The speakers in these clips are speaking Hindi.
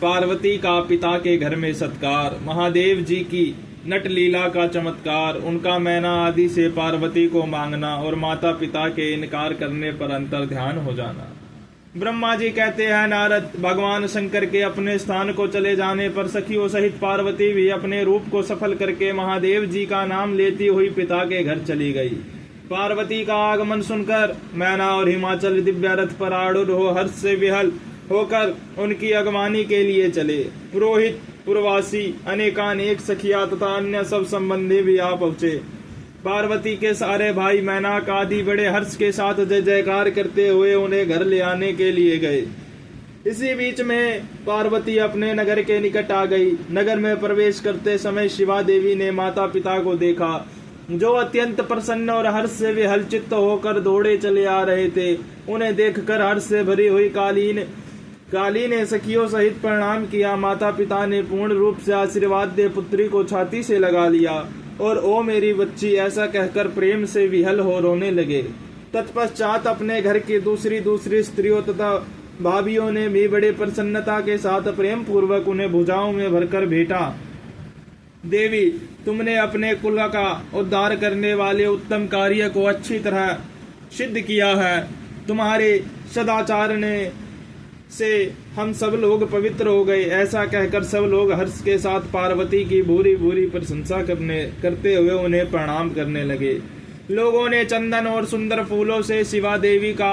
पार्वती का पिता के घर में सत्कार, महादेव जी की नट लीला का चमत्कार, उनका मैना आदि से पार्वती को मांगना और माता पिता के इनकार करने पर अंतर ध्यान हो जाना। ब्रह्मा जी कहते हैं, नारद, भगवान शंकर के अपने स्थान को चले जाने पर सखियों सहित पार्वती भी अपने रूप को सफल करके महादेव जी का नाम लेती हुई पिता के घर चली गई। पार्वती का आगमन सुनकर मैना और हिमाचल दिव्य रथ पर आरूढ़ हो हर्ष से विहल होकर उनकी अगवानी के लिए चले। पुरोहित, पुरवासी, अनेकानेक सखिया तथा अन्य सब संबंधी भी आ पहुंचे। पार्वती के सारे भाई मैनाक आदि बड़े हर्ष के साथ जय जयकार करते हुए उन्हें घर ले आने के लिए गए। इसी बीच में पार्वती अपने नगर के निकट आ गई। नगर में प्रवेश करते समय शिवा देवी ने माता पिता को देखा, जो अत्यंत प्रसन्न और हर्ष से विहलचित होकर दौड़े चले आ रहे थे। उन्हें देखकर हर्ष से भरी हुई काली ने सखियों सहित प्रणाम किया। माता पिता ने पूर्ण रूप से आशीर्वाद दे पुत्री को छाती से लगा लिया और ओ मेरी बच्ची ऐसा कहकर प्रेम से विहल हो रोने लगे। तत्पश्चात अपने घर की दूसरी स्त्रियों तथा भाभियों ने भी बड़े प्रसन्नता के साथ प्रेम पूर्वक उन्हें भुजाओं में भरकर भेटा। देवी, तुमने अपने कुल का उद्धार करने वाले उत्तम कार्य को अच्छी तरह सिद्ध किया है। तुम्हारे सदाचार से हम सब लोग पवित्र हो गए। ऐसा कहकर सब लोग हर्ष के साथ पार्वती की भूरी भूरी प्रशंसा करते हुए उन्हें प्रणाम करने लगे। लोगों ने चंदन और सुंदर फूलों से शिवा देवी का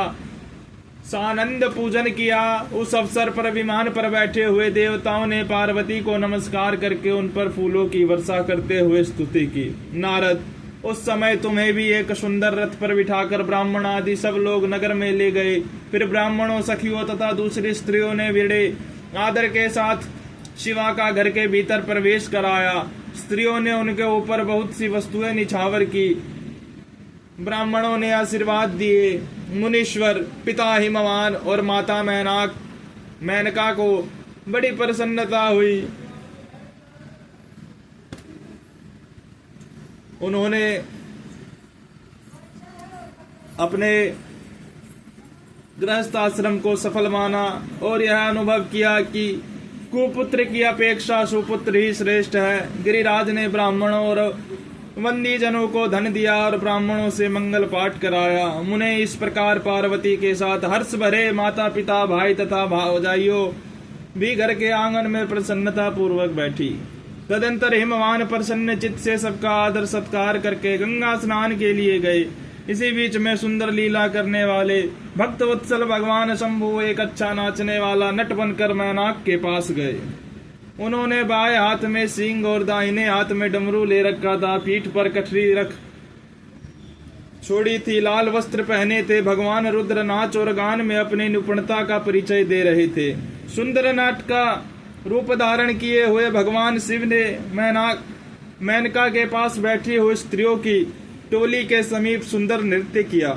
सानंद पूजन किया। उस अवसर पर विमान पर बैठे हुए देवताओं ने पार्वती को नमस्कार करके उन पर फूलों की वर्षा करते हुए स्तुति की। नारद, उस समय तुम्हें भी एक सुंदर रथ पर बिठाकर ब्राह्मण आदि सब लोग नगर में ले गए। फिर ब्राह्मणों, सखियों तथा दूसरी स्त्रियों ने बड़े आदर के साथ शिवा का घर के भीतर प्रवेश कराया। स्त्रियों ने उनके ऊपर बहुत सी वस्तुएं निछावर की। ब्राह्मणों ने आशीर्वाद दिए। मुनीश्वर, पिता हिमवान और माता मेनका को बड़ी प्रसन्नता हुई। उन्होंने अपने गृहस्थ आश्रम को सफल माना और यह अनुभव किया कि कुपुत्र की अपेक्षा सुपुत्र ही श्रेष्ठ है। गिरिराज ने ब्राह्मणों और वंदी जनों को धन दिया और ब्राह्मणों से मंगल पाठ कराया। मुने इस प्रकार पार्वती के साथ हर्ष भरे माता पिता, भाई तथा भावजाइयों भी घर के आंगन में प्रसन्नता पूर्वक बैठी। तदंतर हिमवान प्रसन्न चित्त से सबका आदर सत्कार करके गंगा स्नान के लिए गए। इसी बीच में सुंदर लीला करने वाले भक्त वत्सल भगवान शंभु एक अच्छा नाचने वाला नट बनकर मैनाक के पास गए। उन्होंने बाएं हाथ में सींग और दाहिने हाथ में डमरू ले रखा था। पीठ पर कठरी रख छोड़ी थी। लाल वस्त्र पहने थे। भगवान रुद्र नाच और गान में अपनी निपुणता का परिचय दे रहे थे। सुंदर नाट का रूप धारण किए हुए भगवान शिव ने मेनका के पास बैठी हुई स्त्रियों की टोली के समीप सुंदर नृत्य किया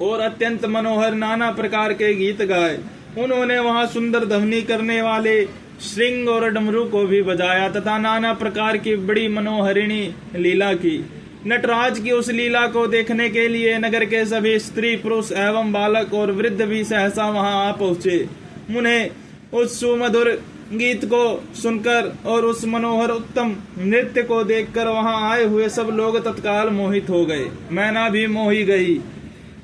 और अत्यंत मनोहर नाना प्रकार के गीत गाए। उन्होंने वहां सुंदर ध्वनि करने वाले श्रृंग और डमरू को भी बजाया तथा नाना प्रकार की बड़ी मनोहरिणी लीला की। नटराज की उस लीला को देखने के लिए नगर के सभी स्त्री, पुरुष एवं बालक और वृद्ध भी सहसा वहां आ पहुंचे। उन्हें उस सुमधुर गीत को सुनकर और उस मनोहर उत्तम नृत्य को देखकर वहां आए हुए सब लोग तत्काल मोहित हो गए। मैना भी मोही गई।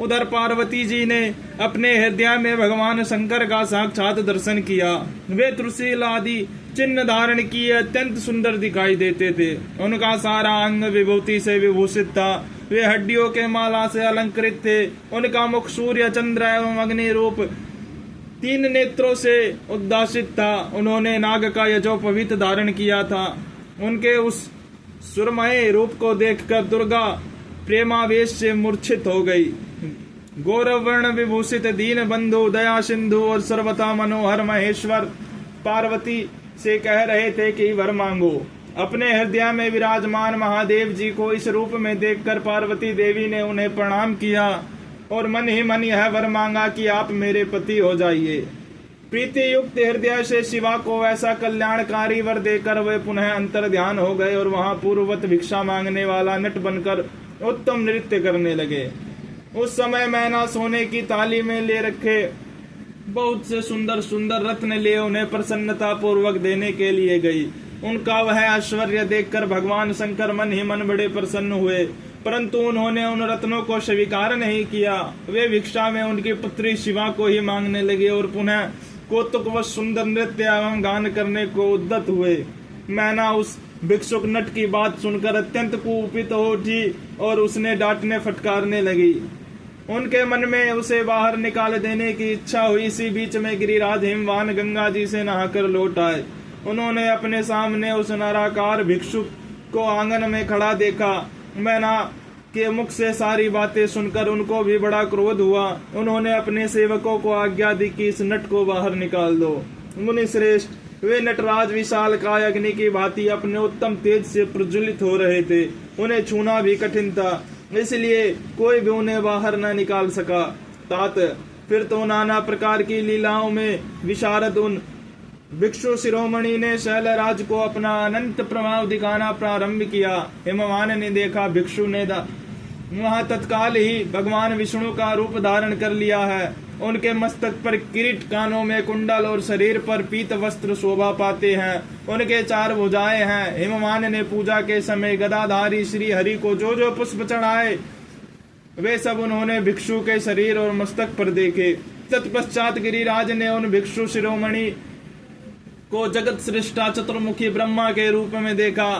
उधर पार्वती जी ने अपने हृदय में भगवान शंकर का साक्षात दर्शन किया। वे त्रिशूल आदि चिन्ह धारण किए अत्यंत सुंदर दिखाई देते थे। उनका सारा अंग विभूति से विभूषित था। वे हड्डियों के माला से अलंकृत थे। उनका मुख सूर्य, चंद्र एवं अग्नि रूप 3 नेत्रों से उद्भासित था। उन्होंने नाग का यजोपवीत धारण किया था। उनके उस सुरमय रूप को देखकर दुर्गा प्रेमावेश से मूर्छित हो गई। गौरव वर्ण विभूषित दीन बंधु, दया सिंधु और सर्वथा मनोहर महेश्वर पार्वती से कह रहे थे कि वर मांगो। अपने हृदय में विराजमान महादेव जी को इस रूप में देखकर पार्वती देवी ने उन्हें प्रणाम किया और मन ही मन यह वर मांगा कि आप मेरे पति हो जाइए। प्रीति युक्त हृदय से शिवा को ऐसा कल्याणकारी वर देकर वे पुनः अंतर ध्यान हो गए और वहां पूर्ववत भिक्षा मांगने वाला नट बनकर उत्तम नृत्य करने लगे। उस समय मैना सोने की थाली में ले रखे बहुत से सुंदर सुंदर रत्न लिए उन्हें प्रसन्नता पूर्वक देने के लिए गई। उनका वह ऐश्वर्य देखकर भगवान शंकर मन ही मन बड़े प्रसन्न हुए, परंतु उन्होंने उन रत्नों को स्वीकार नहीं किया। वे भिक्षा में उनकी पुत्री शिवा को ही मांगने लगे और पुनः कौतुकवश सुंदर नृत्य एवं गान करने को उद्यत हुए। मैना उस भिक्षुक नट की बात सुनकर अत्यंत कुपित हो उठी और उसने डांटने फटकारने लगी। उनके मन में उसे बाहर निकाल देने की इच्छा हुई। इसी बीच में गिरिराज हिमवान गंगा जी से नहाकर लौट आए। उन्होंने अपने सामने उस नराकार भिक्षुक को आंगन में खड़ा देखा। मैना के मुख से सारी बातें सुनकर उनको भी बड़ा क्रोध हुआ। उन्होंने अपने सेवकों को आज्ञा दी कि इस नट को बाहर निकाल दो। मुनि श्रेष्ठ, वे नटराज विशाल काय अग्नि की भांति अपने उत्तम तेज से प्रज्वलित हो रहे थे। उन्हें छूना भी कठिन था, इसलिए कोई भी उन्हें बाहर न निकाल सका। तात फिर तो नाना प्रकार की लीलाओं में विशारद उन भिक्षु शिरोमणि ने शैलराज को अपना अनंत प्रभाव दिखाना प्रारंभ किया। हिमवान ने देखा भिक्षु ने वहां तत्काल ही भगवान विष्णु का रूप धारण कर लिया है। उनके मस्तक पर किरीट, कानों में कुंडल और शरीर पर पीत वस्त्र शोभा पाते हैं। उनके 4 भुजाएं हैं। हिमवान ने पूजा के समय गदाधारी श्री हरि को जो जो पुष्प चढ़ाए वे सब उन्होंने भिक्षु के शरीर और मस्तक पर देखे। तत्पश्चात गिरिराज ने उन भिक्षु शिरोमणि को जगत सृष्टा चतुर्मुखी ब्रह्मा के रूप में देखा।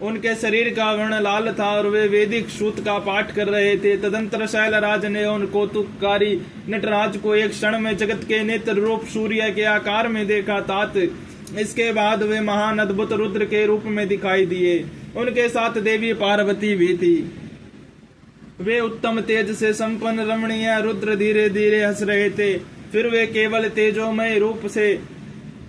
उनके शरीर का वर्ण लाल था और वे वैदिक सूत का पाठ कर रहे थे। तदंतर शैलराज ने उन कौतुककारी नटराज को एक क्षण में जगत के नेत्र रूप सूर्य के आकार में देखा। तात इसके बाद वे महान अद्भुत रुद्र के रूप में दिखाई दिए। उनके साथ देवी पार्वती भी थी। वे उत्तम तेज से संपन्न रमणीय रुद्र धीरे धीरे हंस रहे थे। फिर वे केवल तेजोमय रूप से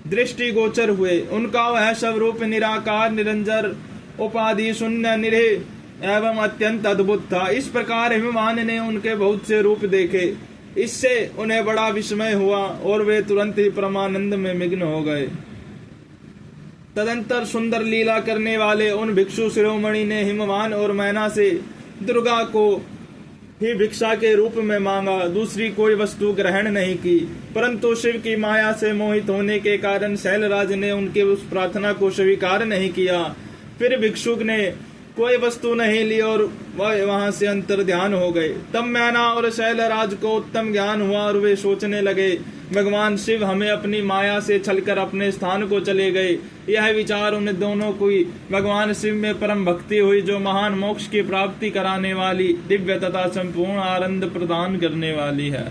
दृष्टि गोचर हुए। उनका वह स्वरूप निराकार, निरंजन, उपाधि शून्य, निरीह एवं अत्यंत अद्भुत था। इस प्रकार हिमवान ने उनके बहुत से रूप देखे। इससे उन्हें बड़ा विस्मय हुआ और वे तुरंत ही परमानंद में मग्न हो गए। तदंतर सुंदर लीला करने वाले उन भिक्षु शिरोमणि ने हिमवान और मैना से दुर्गा को ही भिक्षा के रूप में मांगा, दूसरी कोई वस्तु ग्रहण नहीं की। परंतु शिव की माया से मोहित होने के कारण शैलराज ने उनके उस प्रार्थना को स्वीकार नहीं किया। फिर भिक्षुक ने कोई वस्तु नहीं ली और वह वहां से अंतर ध्यान हो गए। तब मैना और शैलराज को उत्तम ज्ञान हुआ और वे सोचने लगे, भगवान शिव हमें अपनी माया से छलकर अपने स्थान को चले गए। यह विचार उन दोनों की भगवान शिव में परम भक्ति हुई, जो महान मोक्ष की प्राप्ति कराने वाली, दिव्य तथा संपूर्ण आनंद प्रदान करने वाली है।